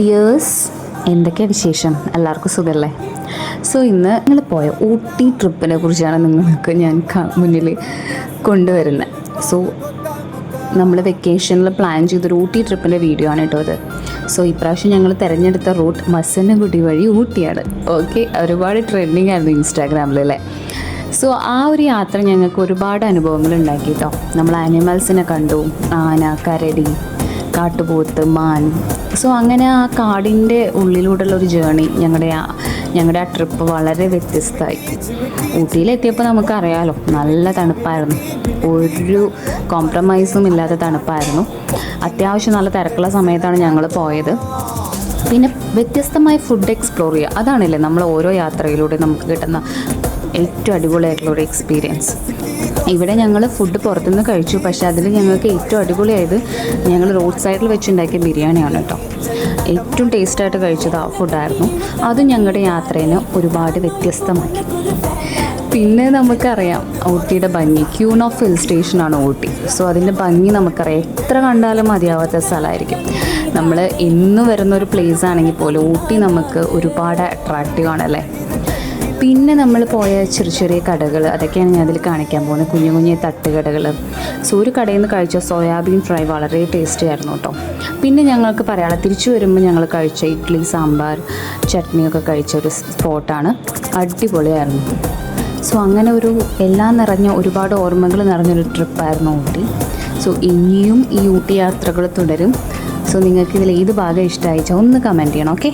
Dears, എന്തൊക്കെയാണ് വിശേഷം? എല്ലാവർക്കും സുഖമല്ലേ? സോ ഇന്ന് ഞങ്ങൾ പോയ ഊട്ടി ട്രിപ്പിനെ കുറിച്ചാണ് നിങ്ങൾക്ക് ഞാൻ മുന്നിൽ കൊണ്ടുവരുന്നത്. സോ നമ്മൾ വെക്കേഷനിൽ പ്ലാൻ ചെയ്തൊരു ഊട്ടി ട്രിപ്പിൻ്റെ വീഡിയോ ആണ് കേട്ടോ അത്. സോ ഇപ്രാവശ്യം ഞങ്ങൾ തിരഞ്ഞെടുത്ത റൂട്ട് മസനഗുഡി വഴി ഊട്ടിയാണ്. ഓക്കെ, ഒരുപാട് ട്രെൻഡിങ് ആയിരുന്നു ഇൻസ്റ്റാഗ്രാമിലല്ലേ. സോ ആ ഒരു യാത്ര ഞങ്ങൾക്ക് ഒരുപാട് അനുഭവങ്ങൾ ഉണ്ടാക്കി കേട്ടോ. നമ്മൾ ആനിമൽസിനെ കണ്ടു, ആന, കരടി, കാട്ടുപോത്ത്, മാൻ. സോ അങ്ങനെ ആ കാടിൻ്റെ ഉള്ളിലൂടെയുള്ള ഒരു ജേണി ഞങ്ങളുടെ ആ ട്രിപ്പ് വളരെ വ്യത്യസ്തമായി. ഊട്ടിയിലെത്തിയപ്പോൾ നമുക്കറിയാമല്ലോ, നല്ല തണുപ്പായിരുന്നു, ഒരു കോംപ്രമൈസും ഇല്ലാത്ത തണുപ്പായിരുന്നു. അത്യാവശ്യം നല്ല തിരക്കുള്ള സമയത്താണ് ഞങ്ങൾ പോയത്. പിന്നെ വ്യത്യസ്തമായ ഫുഡ് എക്സ്പ്ലോർ ചെയ്യുക, അതാണല്ലേ നമ്മൾ ഓരോ യാത്രയിലൂടെ നമുക്ക് കിട്ടുന്ന ഏറ്റവും അടിപൊളിയായിട്ടുള്ളൊരു എക്സ്പീരിയൻസ്. ഇവിടെ ഞങ്ങൾ ഫുഡ് പുറത്തുനിന്ന് കഴിച്ചു, പക്ഷേ അതിൽ ഞങ്ങൾക്ക് ഏറ്റവും അടിപൊളിയായത് ഞങ്ങൾ റോഡ് സൈഡിൽ വെച്ചുണ്ടാക്കിയ ബിരിയാണിയാണ് കേട്ടോ. ഏറ്റവും ടേസ്റ്റായിട്ട് കഴിച്ചത് ആ ഫുഡായിരുന്നു. അതും ഞങ്ങളുടെ യാത്രേനെ ഒരുപാട് വ്യത്യസ്തമാക്കി. പിന്നെ നമുക്കറിയാം ഊട്ടിയുടെ ഭംഗി, ക്യൂൺ ഓഫ് ഹിൽ സ്റ്റേഷനാണ് ഊട്ടി. സോ അതിൻ്റെ ഭംഗി നമുക്കറിയാം, എത്ര കണ്ടാലും മതിയാവാത്ത സ്ഥലമായിരിക്കും. നമ്മൾ ഇന്ന് വരുന്നൊരു പ്ലേസ് ആണെങ്കിൽ പോലും ഊട്ടി നമുക്ക് ഒരുപാട് അട്രാക്റ്റീവ് ആണല്ലേ. പിന്നെ നമ്മൾ പോയ ചെറിയ ചെറിയ കടകൾ, അതൊക്കെയാണ് ഞാൻ അതിൽ കാണിക്കാൻ പോകുന്നത്. കുഞ്ഞു കുഞ്ഞു തട്ടുകടകൾ. സോ ഒരു കടയിൽ നിന്ന് കഴിച്ച സോയാബീൻ ഫ്രൈ വളരെ ടേസ്റ്റി ആയിരുന്നു കേട്ടോ. പിന്നെ ഞങ്ങൾക്ക് പറയാം, തിരിച്ചു വരുമ്പോൾ ഞങ്ങൾ കഴിച്ച ഇഡ്ഡലി, സാമ്പാർ, ചട്നിയൊക്കെ കഴിച്ച ഒരു സ്പോട്ടാണ്. അടിപൊളിയായിരുന്നു. സോ അങ്ങനെ ഒരു എല്ലാം നിറഞ്ഞ, ഒരുപാട് ഓർമ്മകൾ നിറഞ്ഞൊരു ട്രിപ്പായിരുന്നു ഊട്ടി. സോ ഇനിയും ഈ ഊട്ടി യാത്രകൾ തുടരും. സോ നിങ്ങൾക്ക് ഇതിൽ ഏത് ഭാഗം ഇഷ്ടമായിച്ചാൽ ഒന്ന് കമൻറ്റ് ചെയ്യണം. ഓക്കെ.